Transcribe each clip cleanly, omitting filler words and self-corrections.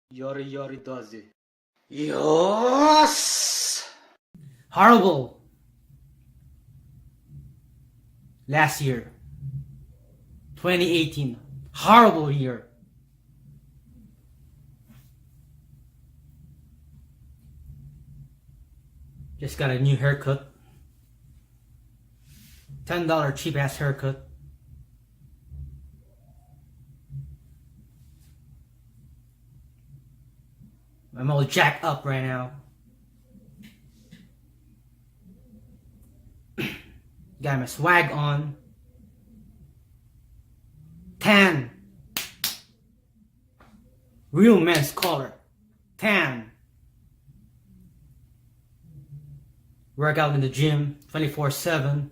Yori Yori does it. Yes! Horrible. Last year. 2018. Horrible year. Just got a new haircut. $10 cheap ass haircut. I'm all jacked up right now. Got my swag on. Tan. Real men's color. Tan. Work out in the gym 24/7.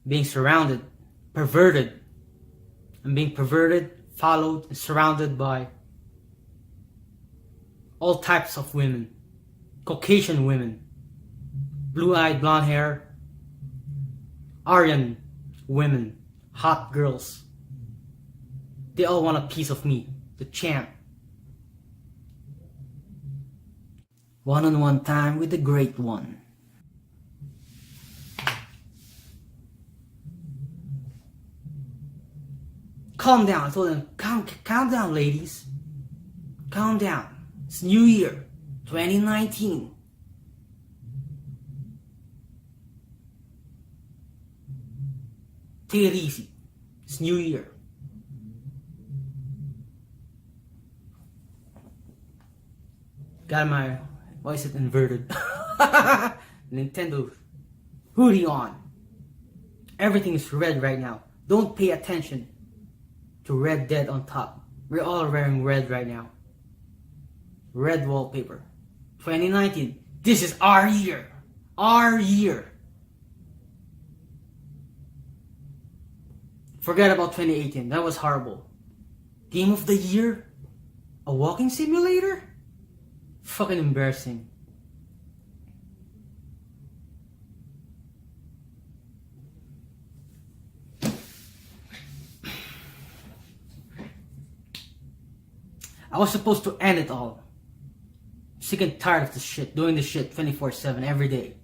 Being surrounded, perverted. I'm being perverted, followed, and surrounded by all types of women. Caucasian women, blue-eyed, blonde hair, Aryan women, hot girls. They all want a piece of me, the champ. One-on-one time with the great one. Calm down. I told them, calm down, ladies. Calm down. It's New Year, 2019. Take it easy. It's New Year. Got my, why is it inverted? Nintendo hoodie on. Everything is red right now. Don't pay attention to Red Dead on top. We're all wearing red right now. Red wallpaper. 2019. This is our year. Our year. Forget about 2018. That was horrible. Game of the year? A walking simulator? Fucking embarrassing. I was supposed to end it all. Sick and tired of this shit, doing this shit 24/7 every day.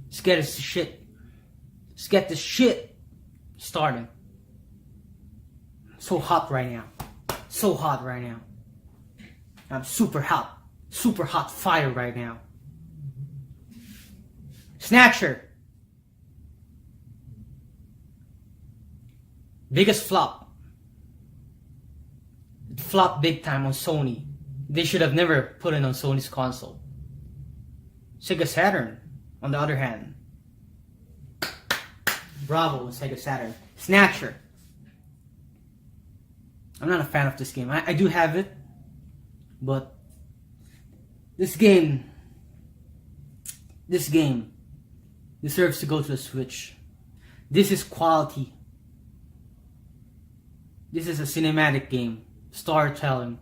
Let's get this shit. Let's get this shit started. So hot right now. So hot right now. I'm super hot. Super hot fire right now. Snatcher. Biggest flop. It flopped big time on Sony. They should have never put it on Sony's console. Sega Saturn, on the other hand. Bravo, Sega Saturn. Snatcher. I'm not a fan of this game. I do have it, but this game deserves to go to the Switch. This is quality. This is a cinematic game. Storytelling.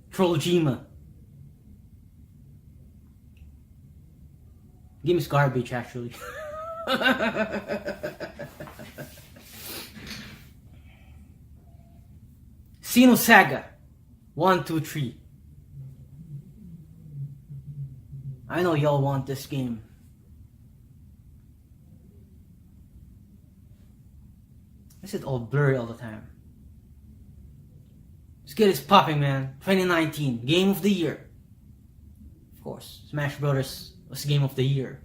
Trollojima. Game is garbage, actually. Xenosaga 1, 2, 3. I know y'all want this game. Is it all blurry all the time? Let's get this popping, man. 2019, Game of the Year. Of course, Smash Brothers was Game of the Year.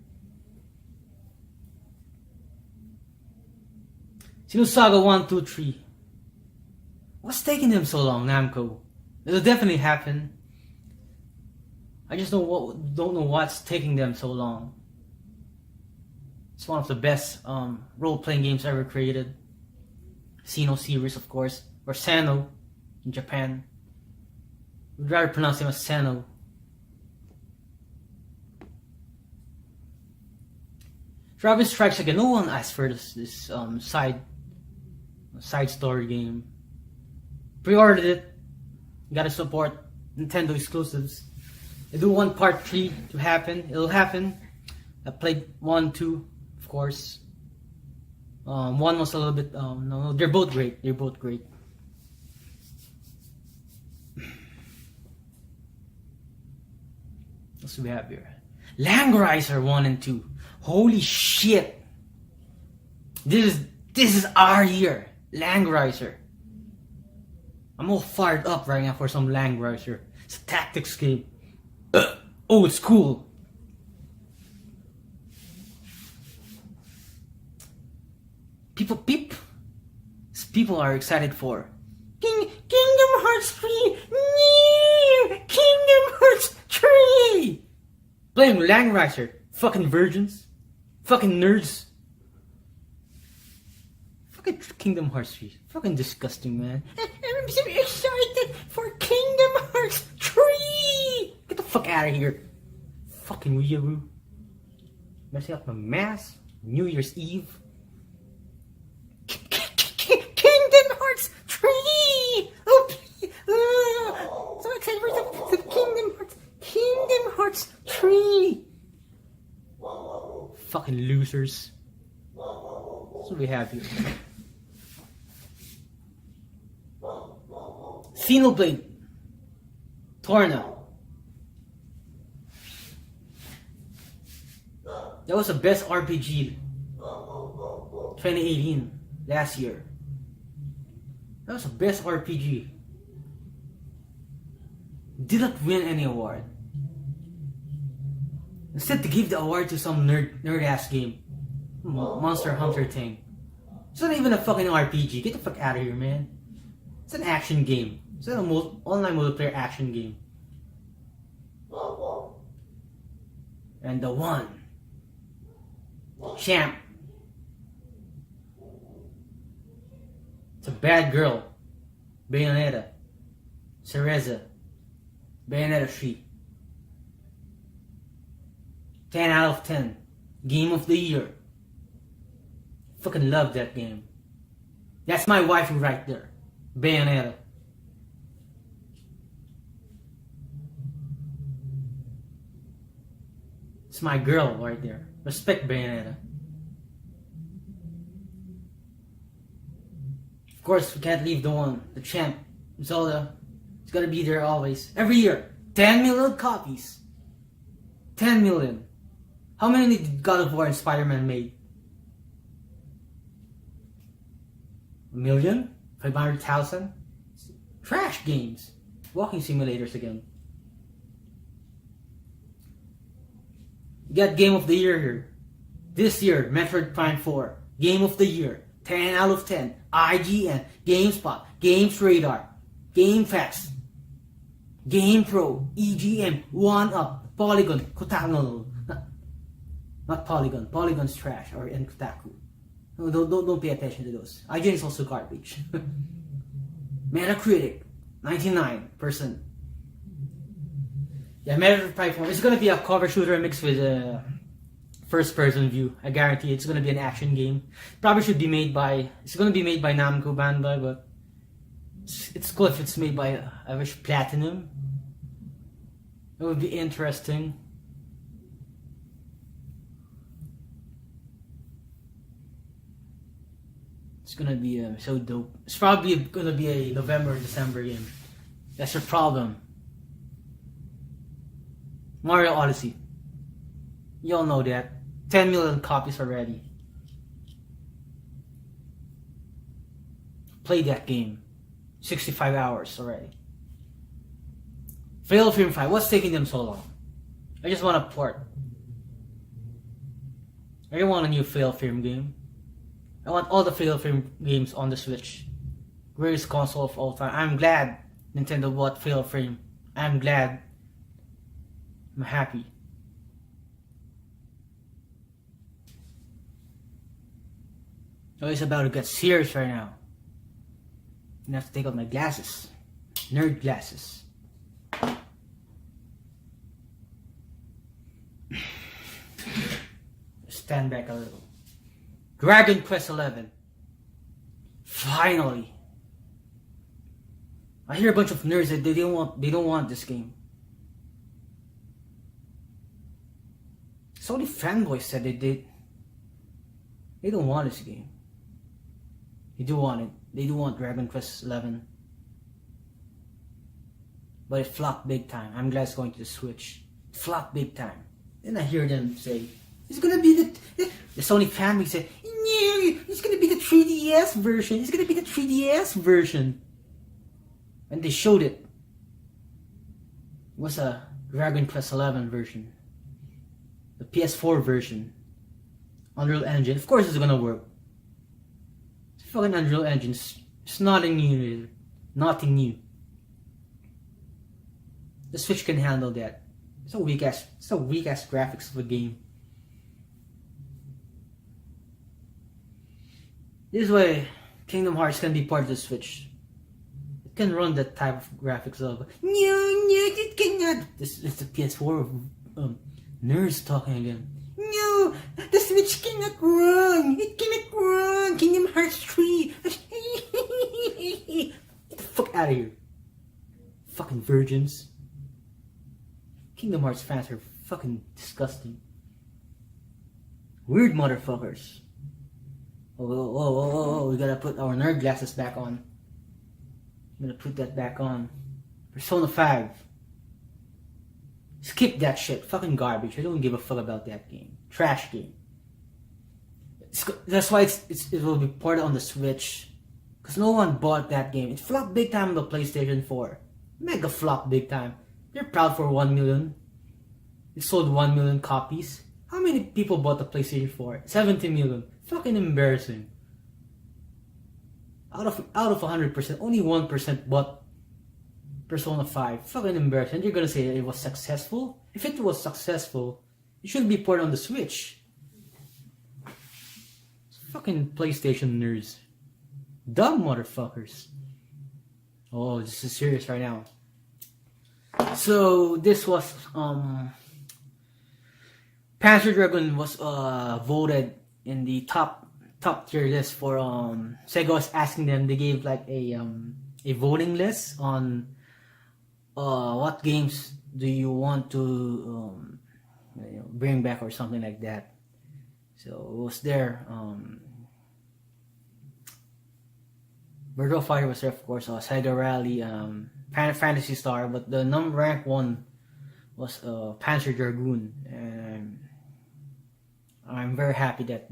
Xenosaga 1, 2, 3. What's taking them so long, Namco? It'll definitely happen. I just don't know what's taking them so long. It's one of the best role-playing games ever created. Xeno series, of course, or Sano in Japan. We'd rather pronounce him as Sano. Dragon Strikes Again. No one asked for this side story game. Pre-ordered it. You gotta support Nintendo exclusives. I do want part 3 to happen. It'll happen. I played 1, 2, of course. 1 was a little bit, no, they're both great. They're both great. What do we have here? Langriser 1 and 2. Holy shit! This is our year. Langriser. I'm all fired up right now for some Langriser. It's a tactics game. Oh, it's cool. People are excited for Kingdom Hearts 3. Kingdom Hearts 3. Playing Langriser. Fucking virgins. Fucking nerds. Fucking Kingdom Hearts 3. Fucking disgusting, man. I'm so excited for Kingdom Hearts 3. Get the fuck out of here. Fucking weeaboo. Messing up my mass. New Year's Eve. Kingdom Hearts 3. Oh, please. So excited for the Kingdom Hearts 3. Fucking losers. That's what we have here. Xenoblade Torna. That was the best RPG 2018, last year. That was the best RPG. Did not win any award. Instead, they gave the award to some nerd ass game. Monster Hunter thing. It's not even a fucking RPG. Get the fuck out of here, man. It's an action game. It's an online multiplayer action game. And the one. Champ. It's a bad girl. Bayonetta. Cereza. Bayonetta 3. 10 out of 10. Game of the year. Fucking love that game. That's my waifu right there. Bayonetta. It's my girl right there. Respect Bayonetta. Of course, we can't leave the champ, Zelda. It's gotta be there always. Every year. 10 million copies. 10 million. How many did God of War and Spider-Man made? 1,000,000? 500,000? Trash games. Walking simulators again. You got Game of the Year here. This year, Metroid Prime 4. Game of the Year. 10 out of 10. IGN. GameSpot. Games Radar. GameFAQs. GamePro. EGM. 1UP. Polygon. Kotaku. Not Polygon. Polygon's trash. Or in Kotaku. No, don't pay attention to those. IGN is also garbage. Metacritic. 99%. Yeah, Metroid Prime 4. It's gonna be a cover shooter mixed with a first-person view. I guarantee it's gonna be an action game. Probably should be made by. It's gonna be made by Namco Bandai, but it's cool if it's made by I wish Platinum. It would be interesting. It's gonna be so dope. It's probably gonna be a November or December game. That's your problem. Mario Odyssey. You all know that. 10 million copies already. Play that game. 65 hours already. Fatal Frame 5. What's taking them so long? I just want a port. I don't want a new Fatal Frame game. I want all the Fatal Frame games on the Switch. Greatest console of all time. I'm glad Nintendo bought Fatal Frame. I'm glad. I'm happy. Oh, it's about to get serious right now. I'm gonna have to take off my glasses. Nerd glasses. Stand back a little. Dragon Quest XI. Finally. I hear a bunch of nerds that they don't want this game. Sony fanboys said they don't want this game. They do want it. They do want Dragon Quest 11. But it flopped big time. I'm glad it's going to the Switch. It flopped big time. Then I hear them say, it's gonna be the Sony fanboys say, no, it's gonna be the 3DS version. It's gonna be the 3DS version. And they showed it. It was a Dragon Quest 11 version. The PS4 version. Unreal Engine. Of course it's gonna work. It's fucking Unreal Engine. It's nothing new. Nothing new. The Switch can handle that. It's a weak ass graphics of a game. This way, Kingdom Hearts can be part of the Switch. It can run that type of graphics of no, it cannot. This is the PS4 nerds talking again. No, the Switch cannot run. It cannot run. Kingdom Hearts 3. Get the fuck out of here. Fucking virgins. Kingdom Hearts fans are fucking disgusting. Weird motherfuckers. Oh, we gotta put our nerd glasses back on. I'm gonna put that back on. Persona 5. Skip that shit. Fucking garbage. I don't give a fuck about that game. Trash game. That's why it will be ported on the Switch. Because no one bought that game. It flopped big time on the PlayStation 4. Mega flop big time. They're proud for 1 million. It sold 1 million copies. How many people bought the PlayStation 4? 70 million. Fucking embarrassing. Out of 100%, only 1% bought Persona 5. Fucking embarrassing. And you're gonna say it was successful? If it was successful, it shouldn't be ported on the Switch. Fucking PlayStation nerds. Dumb motherfuckers. Oh, this is serious right now. So this was Panzer Dragoon was voted in the top tier list for Sega was asking them. They gave like a voting list on what games do you want to bring back or something like that. So it was there. Virtual Fighter was there, of course. Sega Rally, Fantasy Star, but the rank one was Panzer Dragoon, and I'm very happy that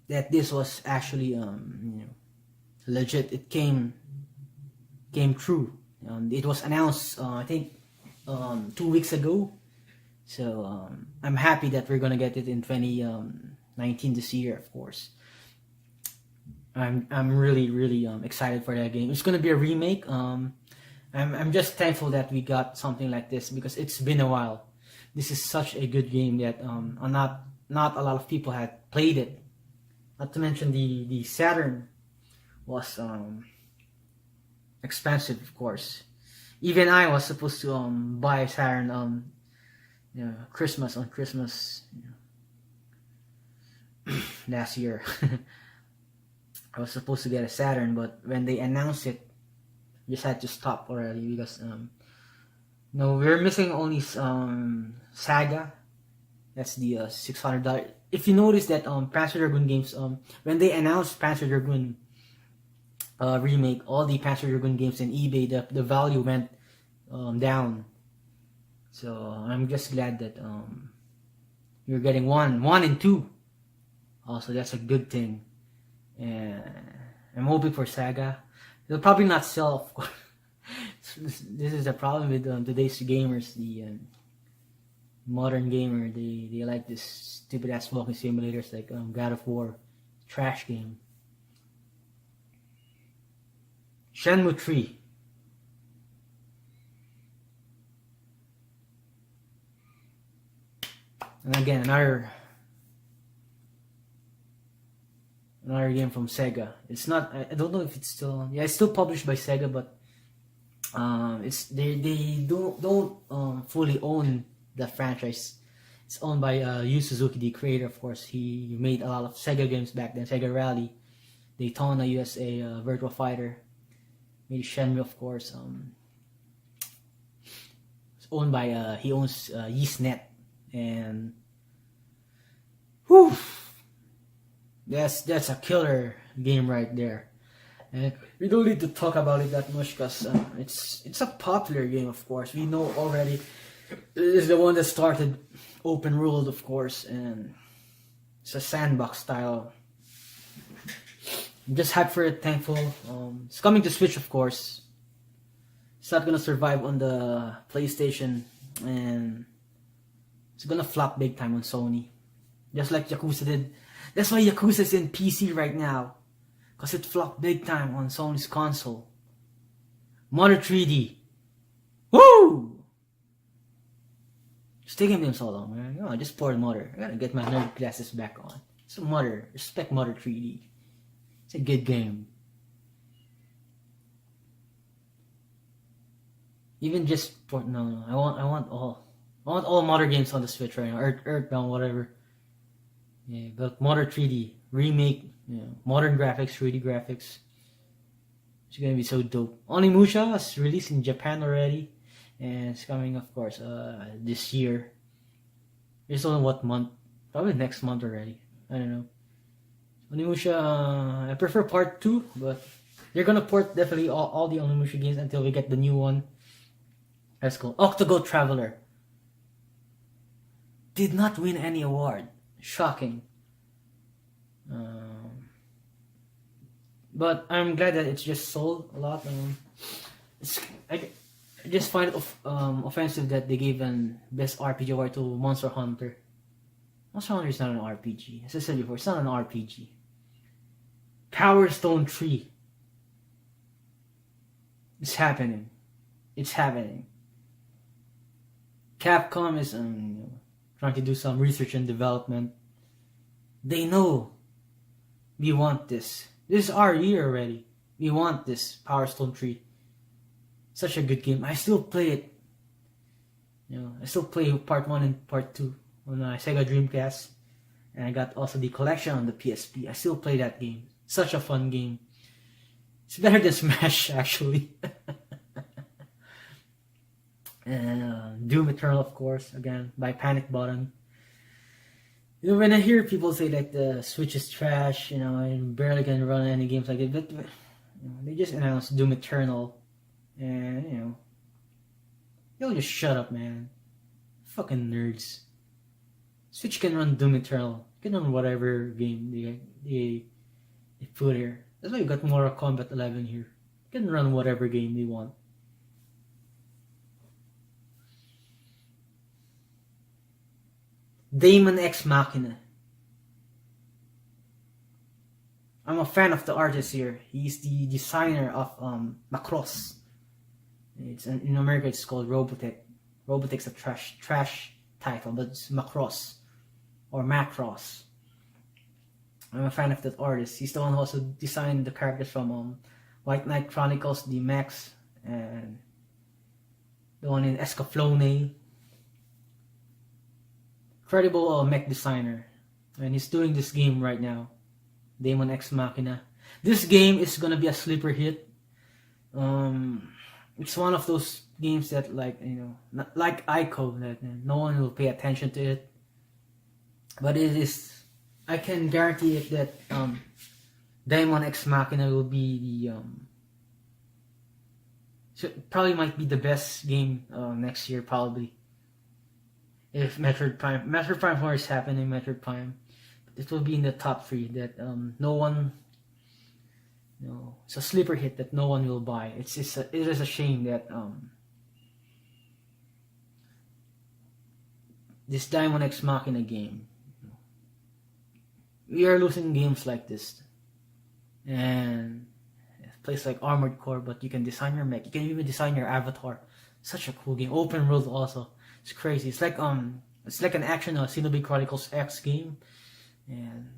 that this was actually legit. It came true. It was announced I think 2 weeks ago. So I'm happy that we're gonna get it in 2019 this year, of course. I'm really excited for that game. It's gonna be a remake. I'm just thankful that we got something like this because it's been a while. This is such a good game that not a lot of people had played it. Not to mention the Saturn was expensive, of course. Even I was supposed to buy Saturn Christmas last year. I was supposed to get a Saturn, but when they announced it, I just had to stop already because we're missing only Saga. That's the $600. If you notice that Panzer Dragoon games, when they announced Panzer Dragoon remake, all the Panzer Dragoon games in eBay, the value went down. So I'm just glad that you're getting one and two. Also, that's a good thing. And I'm hoping for Saga. They'll probably not sell, of course. This is a problem with today's gamers. The modern gamer, they like this stupid ass walking simulators like God of War, trash game. Shenmue 3. And again, another game from Sega. It's not. I don't know if it's still. Yeah, it's still published by Sega, but it's they don't fully own the franchise. It's owned by Yu Suzuki, the creator. Of course, he made a lot of Sega games back then. Sega Rally. Daytona USA Virtual Fighter. Made Shenmue, of course. It's owned by he owns YeastNet, and whew, that's a killer game right there. And we don't need to talk about it that much because it's a popular game, of course. We know already. It is the one that started open world, of course, and it's a sandbox style. I'm just hyped for it, thankful. It's coming to Switch, of course. It's not gonna survive on the PlayStation, and it's gonna flop big time on Sony, just like Yakuza did. That's why Yakuza is in PC right now, cause it flopped big time on Sony's console. Mother 3D, woo! It's taking them so long, man. I just poured Mother. I gotta get my nerd glasses back on. So Mother, respect Mother 3D. It's a good game. Even just port, no. I want all Mother games on the Switch right now. Earthbound, whatever. Yeah, but Mother 3D remake, modern graphics, 3D graphics. It's gonna be so dope. Onimusha is released in Japan already, and it's coming, of course, this year. It's only what month? Probably next month already. I don't know. Onimusha, I prefer part 2, but they're gonna port definitely all the Onimusha games until we get the new one. Let's go. Octogo Traveler did not win any award. Shocking. But I'm glad that it's just sold a lot. I just find it offensive that they gave an best RPG award to Monster Hunter. Monster Hunter is not an RPG. As I said before, it's not an RPG. Power Stone 3. It's happening. It's happening. Capcom is trying to do some research and development. They know we want this. This is our year already. We want this Power Stone 3. Such a good game. I still play it. I still play part 1 and part 2 on my Sega Dreamcast. And I got also the collection on the PSP. I still play that game. Such a fun game. It's better than Smash, actually. And Doom Eternal, of course, again, by Panic Button. When I hear people say like the Switch is trash, I barely can run any games like it, but they just announced Doom Eternal, and y'all just shut up, man. Fucking nerds. Switch can run Doom Eternal. Can run whatever game they put here. That's why you got Mortal Kombat 11 here. You can run whatever game they want. Daemon X Machina. I'm a fan of the artist here. He's the designer of Macross. In America it's called Robotech. Robotech's a trash title, but it's Macross or Macross. I'm a fan of that artist. He's the one who also designed the characters from White Knight Chronicles, the Max, and the one in Escaflowne. Incredible mech designer, and he's doing this game right now, Daemon X Machina. This game is gonna be a sleeper hit. It's one of those games that, not like Ico, that no one will pay attention to it. But it is. I can guarantee it that Daemon X Machina will be probably might be the best game next year, probably. If Metroid Prime 4 is happening, Metroid Prime, it will be in the top 3 that no one, it's a sleeper hit that no one will buy. It is a shame that this Daemon X Machina game, we are losing games like this, and a place like Armored Core, but you can design your mech, you can even design your avatar. Such a cool game, open world also. It's crazy. It's like an action Xenoblade Chronicles X game, and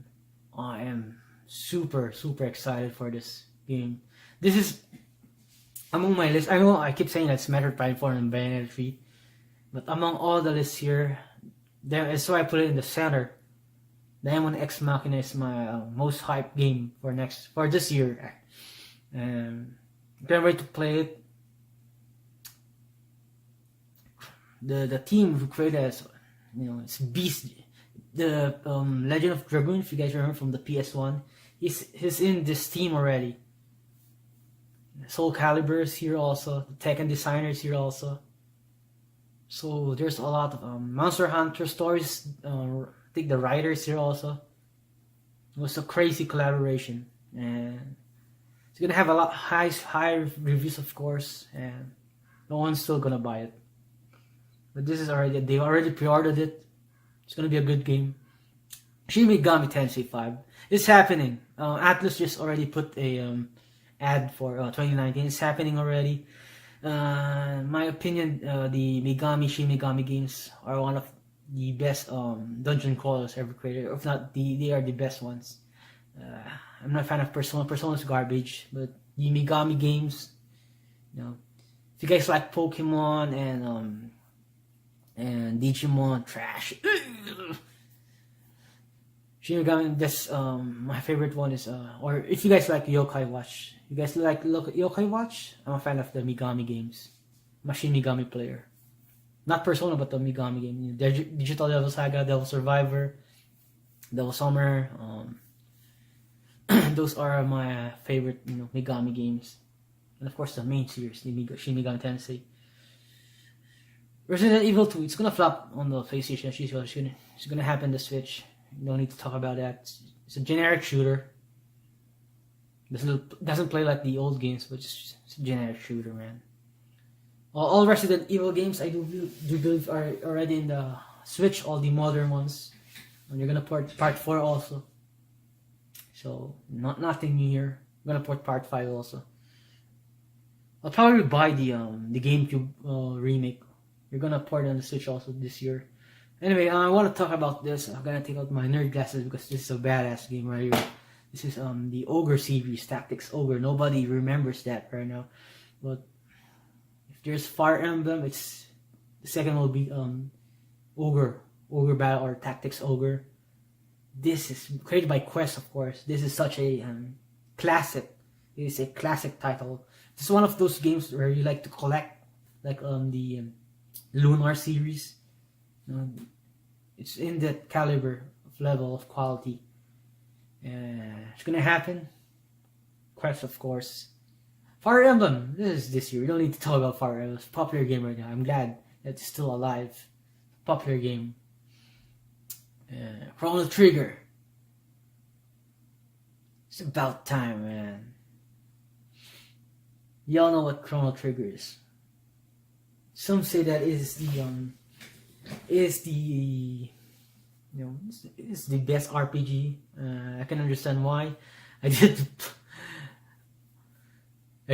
I am super excited for this game. This is among my list. I know I keep saying that's Metroid Prime 4 and Bayonetta 3, but among all the lists here, that's why I put it in the center. Diamond X Machina is my most hyped game for this year. Can't wait to play it. The team who created it, it's Beast. The Legend of Dragoon, if you guys remember from the PS1, he's in this team already. Soul Calibur is here also. The Tekken designer is here also. So there's a lot of Monster Hunter stories. I think the writer is here also. It was a crazy collaboration, and it's gonna have a lot high reviews, of course, and no one's still gonna buy it. But they already pre-ordered it. It's gonna be a good game. Shin Megami Tensei 5. It's happening. Atlus just already put a ad for 2019. It's happening already. My opinion, the Shin Megami games are one of the best dungeon crawlers ever created. If not, they are the best ones. I'm not a fan of Persona. Persona's garbage, but the Megami games, if you guys like Pokemon and Digimon, trash. Shin Megami, that's my favorite one is or if you guys like Yokai Watch. You guys like Yokai Watch? I'm a fan of the Megami games. I'm a Shin Megami player. Not Persona, but the Megami game. Digital Devil Saga, Devil Survivor, Devil Summer. Those are my favorite, Megami games. And of course, the main series, the Shin Megami Tensei. Resident Evil 2, it's gonna flop on the PlayStation. It's gonna happen on the Switch. No need to talk about that. It's a generic shooter. Doesn't play like the old games, but it's a generic shooter, man. All Resident Evil games I do believe are already in the Switch, all the modern ones. And you're gonna port Part 4 also. So nothing new here. I'm gonna port Part 5 also. I'll probably buy the GameCube remake. You're gonna port it on the Switch also this year. Anyway, I want to talk about this. I'm gonna take out my nerd glasses because this is a badass game right here. This is the Ogre series, Tactics Ogre. Nobody remembers that right now, but if there's Fire Emblem, it's the second will be Ogre Battle or Tactics Ogre. This is created by Quest, of course. This is such a classic. It is a classic title. This is one of those games where you like to collect, like the Lunar series. It's in that caliber of level of quality. It's gonna happen. Quest, of course. Fire Emblem. This is this year. We don't need to talk about Fire Emblem. It's a popular game right now. I'm glad that it's still alive. Popular game. Chrono Trigger. It's about time, man. Y'all know what Chrono Trigger is. Some say that is the best RPG. I can understand why. I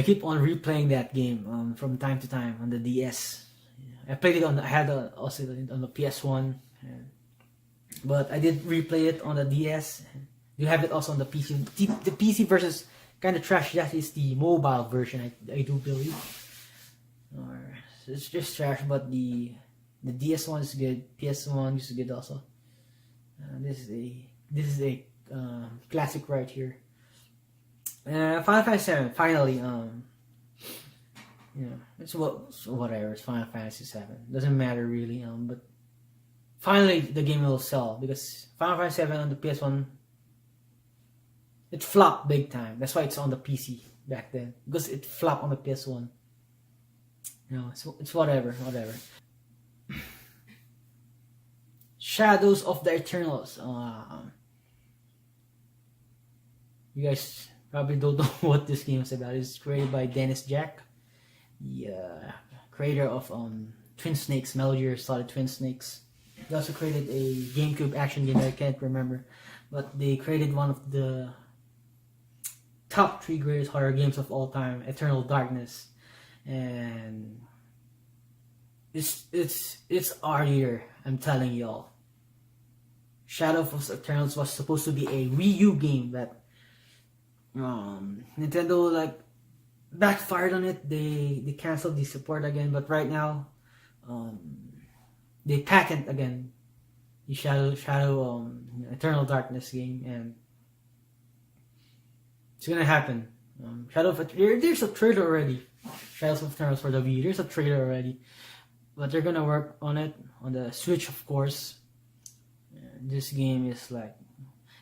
keep on replaying that game from time to time on the DS. I played it also on the PS1, but I did replay it on the DS. You have it also on the PC. The PC version is kind of trash. That is the mobile version, I do believe. Or it's just trash, but the DS one is good. PS1 is good also. This is a classic right here. Final Fantasy VII finally. It's whatever. It's Final Fantasy VII. Doesn't matter really. But finally the game will sell because Final Fantasy VII on the PS1 it flopped big time. That's why it's on the PC back then because it flopped on the PS1. It's whatever. Shadows of the Eternals. You guys probably don't know what this game is about. It's created by Dennis Jack, the creator of Twin Snakes, Metal Gear Solid Twin Snakes. They also created a GameCube action game that I can't remember, but they created one of the top 3 greatest horror games of all time, Eternal Darkness, and it's our year. I'm telling y'all. Shadow of the Eternals was supposed to be a Wii U game that Nintendo backfired on it. They canceled the support again, but right now they patent again the Shadow Eternal Darkness game, and it's gonna happen. There's a trailer already. Shadows of Eternals for the Wii. There's a trailer already, but they're gonna work on it on the Switch, of course. And this game is like,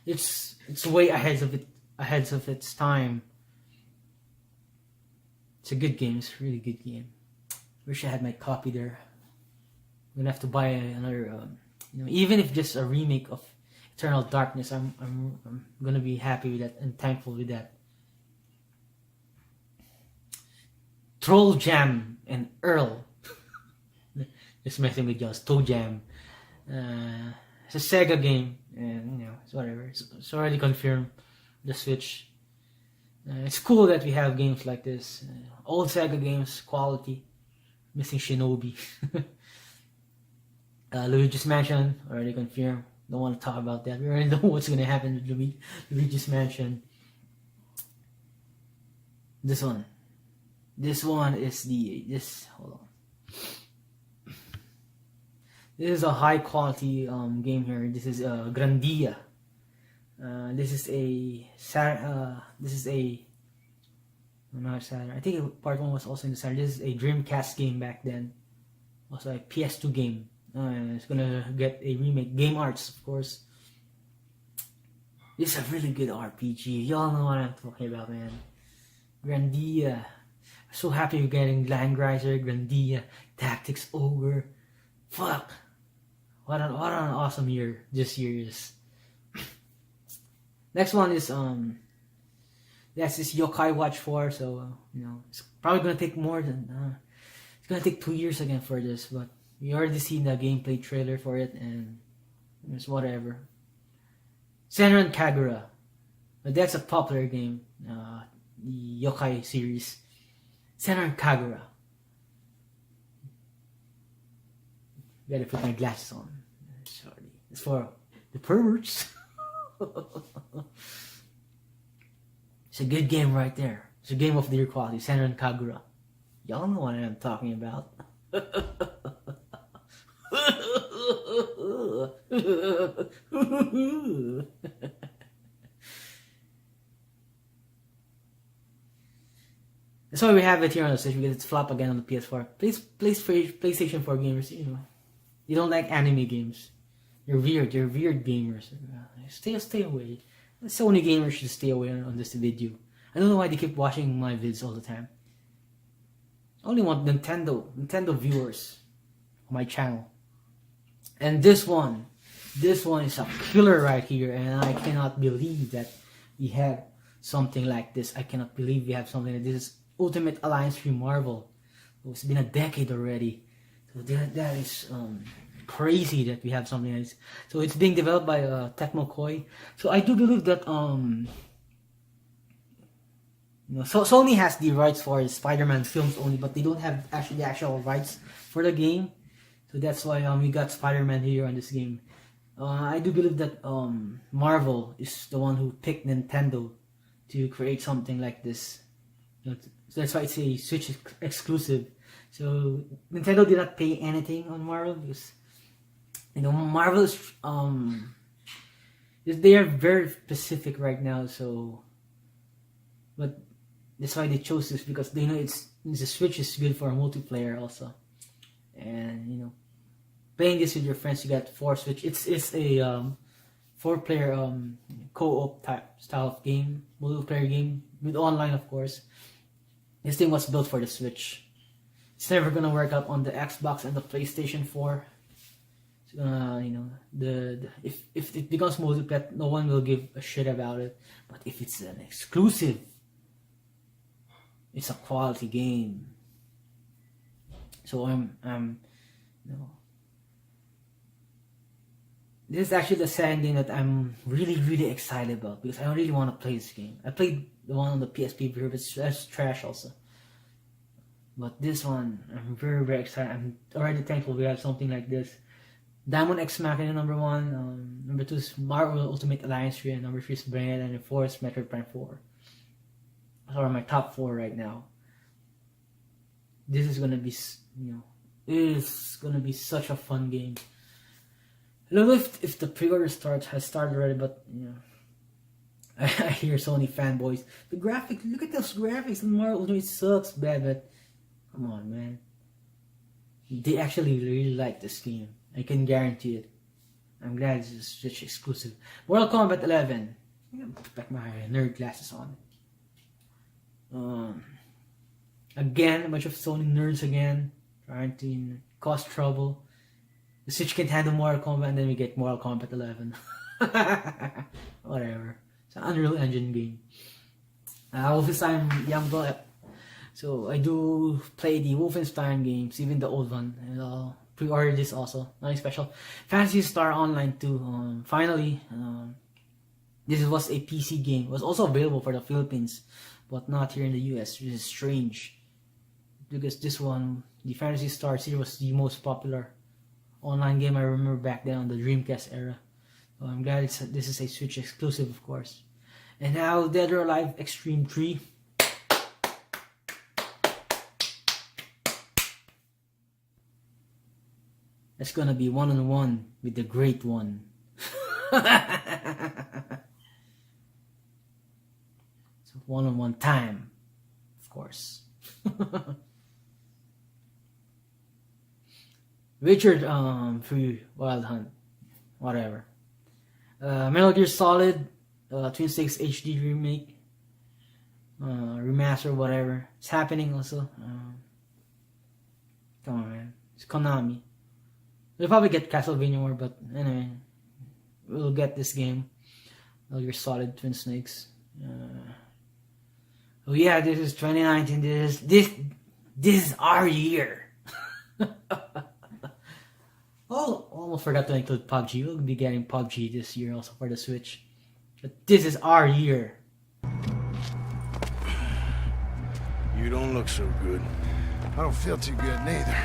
it's way ahead of its time. It's a good game. It's a really good game. Wish I had my copy there. I'm gonna have to buy another. Even if just a remake of Eternal Darkness, I'm gonna be happy with that and thankful with that. Troll Jam and Earl. Just messing with y'all's Toe Jam. It's a Sega game, and it's whatever. It's already confirmed the Switch. It's cool that we have games like this. Old Sega games, quality. Missing Shinobi. Luigi's Mansion, already confirmed. Don't want to talk about that. We already know what's going to happen with Luigi's Mansion. This one is hold on. This is a high quality game here. This is Grandia. This is not Saturn. I think part 1 was also in the Saturn. This is a Dreamcast game back then. Also a PS2 game. It's gonna get a remake. Game Arts, of course. This is a really good RPG. Y'all know what I'm talking about, man. Grandia. So happy you're getting Landgriser, Grandia, Tactics Ogre. Fuck. What an awesome year this year is. Next one is that's this Yokai Watch 4, so it's probably gonna take more than it's gonna take 2 years again for this, but we already seen the gameplay trailer for it, and it's whatever. Senran Kagura, but that's a popular game, the Yokai series. Senran Kagura. Gotta put my glasses on. Sorry, it's for the perverts. It's a good game right there. It's a game of dear quality. Senran Kagura. Y'all know what I'm talking about. That's why we have it here on the Switch, because it's flop again on the PS4. PlayStation 4 gamers, you don't like anime games. You're weird gamers. Stay away. Sony gamers should stay away on this video. I don't know why they keep watching my vids all the time. I only want Nintendo viewers on my channel. And this one is a killer right here, and I cannot believe that we have something like this. I cannot believe we have something like this. This is Ultimate Alliance 3 Marvel. It's been a decade already. So that is crazy that we have something like this. So it's being developed by Tecmo Koei. So I do believe that so Sony has the rights for Spider-Man films only, but they don't have the actual rights for the game. So that's why we got Spider-Man here on this game. I do believe that Marvel is the one who picked Nintendo to create something like this. So that's why it's a Switch exclusive. So Nintendo did not pay anything on Marvel because Marvel is they are very specific right now. So, but that's why they chose this, because they know the Switch is good for multiplayer also, and playing this with your friends. You got 4 Switch. It's a 4-player co-op type style of game, multiplayer game with online, of course. This thing was built for the Switch. It's never gonna work out on the Xbox and the PlayStation 4. It's gonna, if it becomes multiplayer, no one will give a shit about it. But if it's an exclusive, it's a quality game. So this is actually the second game that I'm really excited about, because I really want to play this game. I played the one on the PSP before, but that's trash also. But this one, I'm very excited. I'm already thankful we have something like this. Diamond X Machina #1, number 2 is Marvel Ultimate Alliance 3, and number 3 is Brain, and 4 is Metroid Prime 4. Those are my top 4 right now. This is gonna be, it is gonna be such a fun game. I don't know if the pre-order has started already, but I hear Sony fanboys. The graphics, look at those graphics. The Marvel Ultimate sucks bad, but come on, man. They actually really like this game. I can guarantee it. I'm glad this is Switch exclusive. Mortal Kombat 11. Put back my nerd glasses on. Again, a bunch of Sony nerds again, trying to cause trouble. The Switch can't handle Mortal Kombat, and then we get Mortal Kombat 11. Whatever. It's an Unreal Engine game. Wolfenstein Youngblood. So I do play the Wolfenstein games, even the old one, and I'll pre-order this also. Nothing special. Phantasy Star Online 2. Finally, this was a PC game. It was also available for the Philippines, but not here in the US, which is strange. Because this one, the Phantasy Star series, was the most popular online game I remember back then on the Dreamcast era. So I'm glad this is a Switch exclusive, of course. And now Dead or Alive Extreme 3. It's gonna be one-on-one with the Great One. So one-on-one time, of course. Richard Free Wild Hunt, whatever. Metal Gear Solid Twin Snakes HD remake, remaster, whatever. It's happening also. Come on, man. It's Konami. We'll probably get Castlevania more, but anyway, we'll get this game. Metal Gear Solid Twin Snakes. Oh yeah, this is 2019. This is our year. Oh, almost forgot to include PUBG. We'll be getting PUBG this year also for the Switch. But this is our year. You don't look so good. I don't feel too good neither.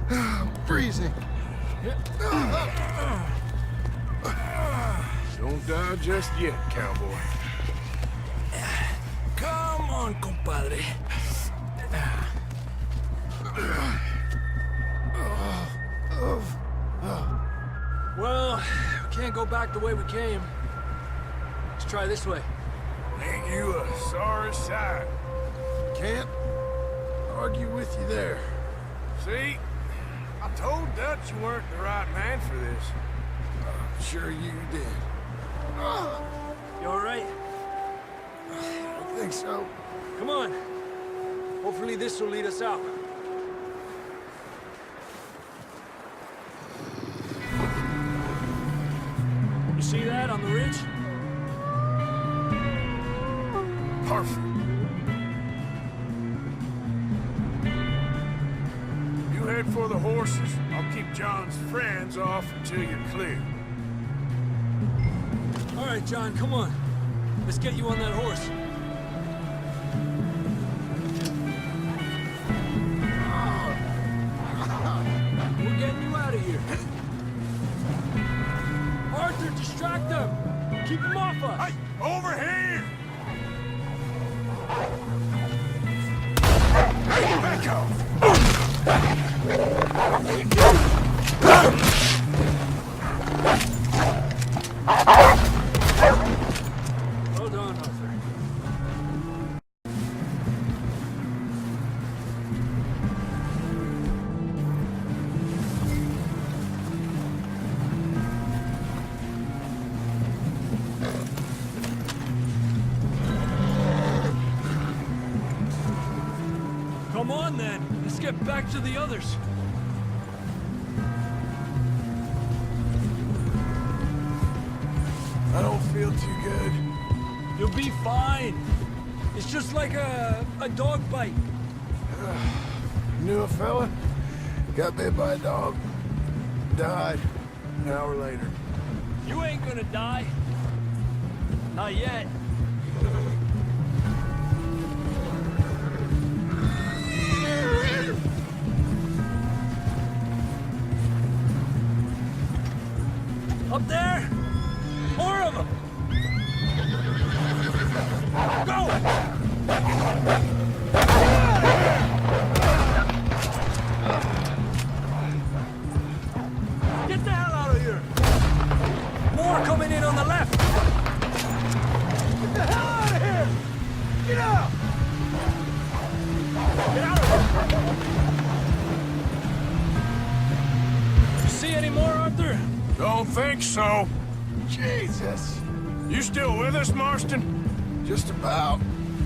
I'm freezing. Don't die just yet, cowboy. Come on, compadre. Well, we can't go back the way we came. Let's try this way. Ain't you a sorry sight? Can't argue with you there. See? I told Dutch you weren't the right man for this. I'm sure you did. You all right? I don't think so. Come on. Hopefully this will lead us out. You see that on the ridge? Perfect. You head for the horses. I'll keep John's friends off until you're clear. All right, John, come on. Let's get you on that horse. We're getting you out of here. Arthur, distract them. Keep them off us. Hey, over here! Hey, back off! Well done, Arthur. Come on, then. Let's get back to the others. I don't feel too good. You'll be fine. It's just like a dog bite. Knew a fella, got bit by a dog, died an hour later. You ain't gonna die. Not yet. Up there! More of them! Go! don't think so. Jesus. You still with us, Marston? Just about.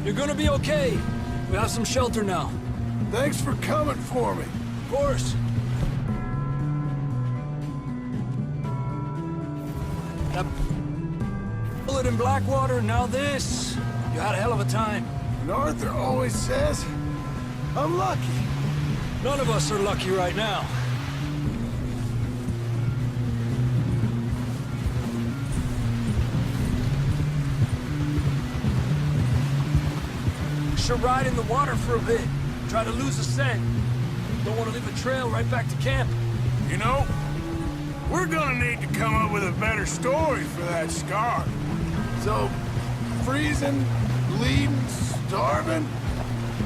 You're gonna be okay. We have some shelter now. Thanks for coming for me. Of course. That bullet in Blackwater, now this. You had a hell of a time. And Arthur always says, I'm lucky. None of us are lucky right now. Should ride in the water for a bit. Try to lose a scent. Don't want to leave a trail right back to camp. You know, we're gonna need to come up with a better story for that scar. So, freezing, bleeding, starving,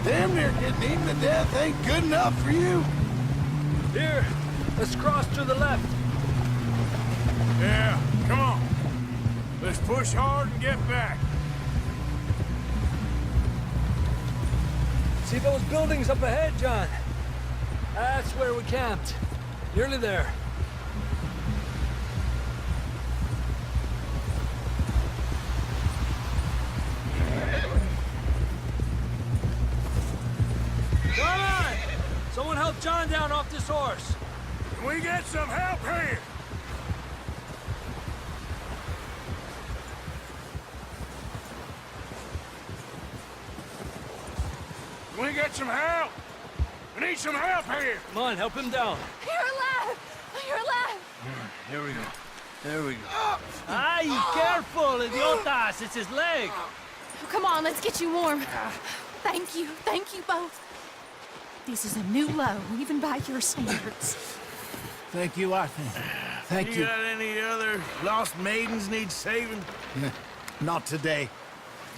damn near getting eaten to death ain't good enough for you. Here, let's cross to the left. Yeah, come on. Let's push hard and get back. See those buildings up ahead, John? That's where we camped. Nearly there. Come on! Someone help John down off this horse. Can we get some help here? Can we get some help? We need some help here. Come on, help him down. You're alive! You're alive! Here we go. There we go. Ay, careful, idiotas! It's his leg! Come on, let's get you warm. Thank you both. This is a new low, even by your standards. Thank you, Arthur. Thank you. got any other lost maidens need saving? Not today.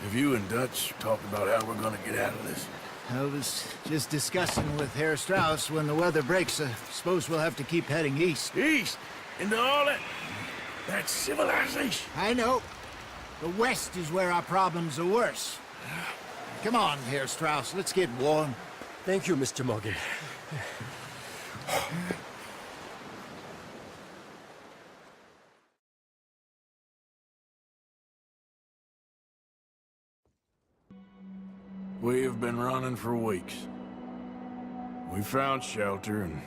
Have you and Dutch talked about how we're gonna get out of this? I was just discussing with Herr Strauss when the weather breaks. I suppose we'll have to keep heading east. East? Into all that civilization? I know. The west is where our problems are worse. Come on, Herr Strauss, let's get warm. Thank you, Mr. Morgan. We have been running for weeks. We found shelter and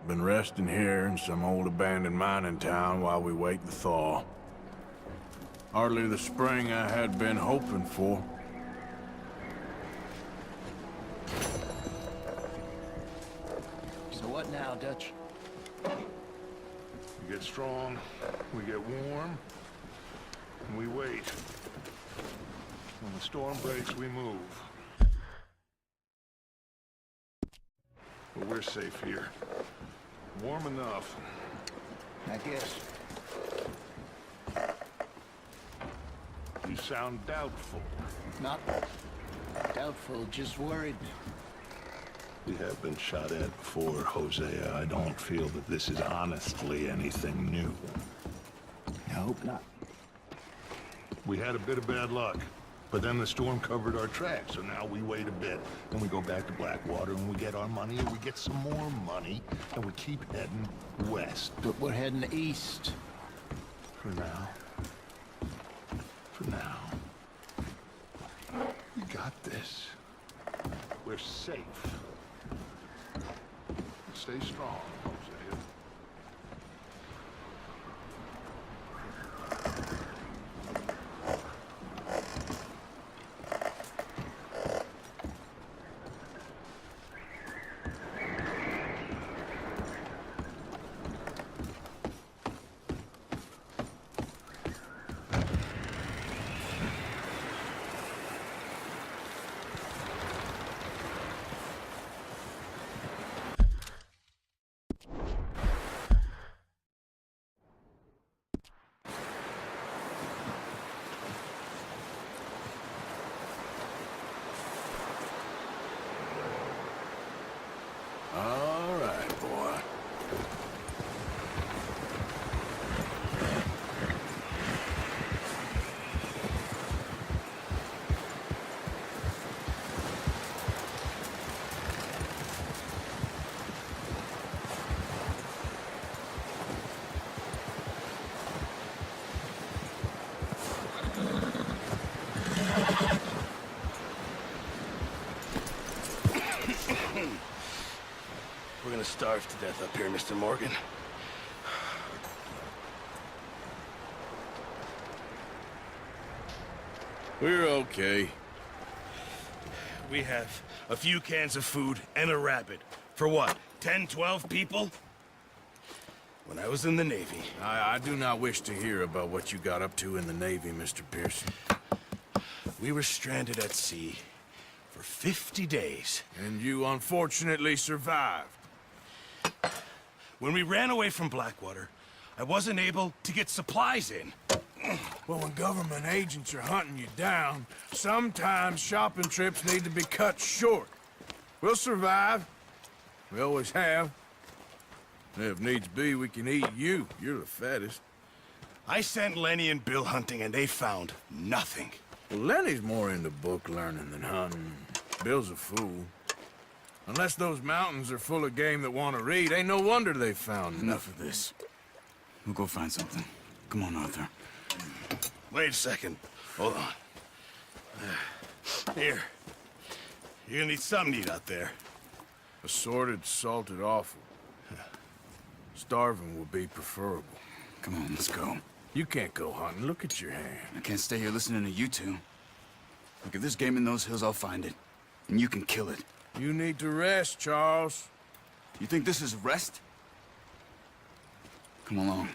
been resting here in some old abandoned mining town while we wait the thaw. Hardly the spring I had been hoping for. So what now, Dutch? We get strong, we get warm, and we wait. When the storm breaks, we move. But we're safe here. Warm enough. I guess. You sound doubtful. Not doubtful, just worried. We have been shot at before, Hosea. I don't feel that this is honestly anything new. I hope not. We had a bit of bad luck, but then the storm covered our tracks, so now we wait a bit, and we go back to Blackwater, and we get our money, and we get some more money, and we keep heading west. But we're heading east. For now. For now. We got this. We're safe. Stay strong, Hosea. starve to death up here, Mr. Morgan. We're okay. We have a few cans of food and a rabbit. For what, 10, 12 people? When I was in the Navy... I do not wish to hear about what you got up to in the Navy, Mr. Pearson. We were stranded at sea for 50 days. And you unfortunately survived. When we ran away from Blackwater, I wasn't able to get supplies in. Well, when government agents are hunting you down, sometimes shopping trips need to be cut short. We'll survive. We always have. And if needs be, we can eat you. You're the fattest. I sent Lenny and Bill hunting, and they found nothing. Well, Lenny's more into book learning than hunting. Bill's a fool. Unless those mountains are full of game that want to read, ain't no wonder they found Enough of this. We'll go find something. Come on, Arthur. Wait a second. Hold on. Here. You're gonna need something to eat out there. Assorted, salted offal. Starving would be preferable. Come on, let's go. You can't go hunting. Look at your hand. I can't stay here listening to you two. Look, if there's game in those hills, I'll find it. And you can kill it. You need to rest, Charles. You think this is rest? Come along.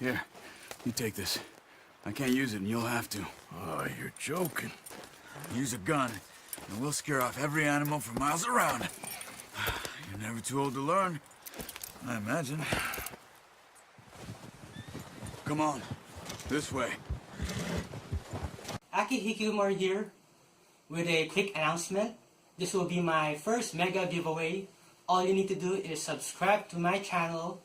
Here, you take this. I can't use it, and you'll have to. Oh, you're joking. Use a gun, and we'll scare off every animal for miles around. You're never too old to learn, I imagine. Come on, this way. Hikikomori here with a quick announcement. This will be my first mega giveaway. All you need to do is subscribe to my channel,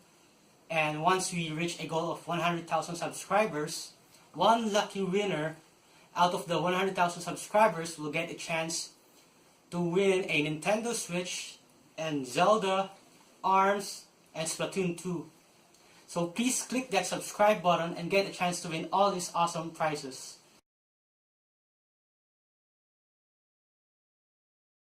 and once we reach a goal of 100,000 subscribers, one lucky winner out of the 100,000 subscribers will get a chance to win a Nintendo Switch and Zelda, ARMS, and Splatoon 2. So please click that subscribe button and get a chance to win all these awesome prizes.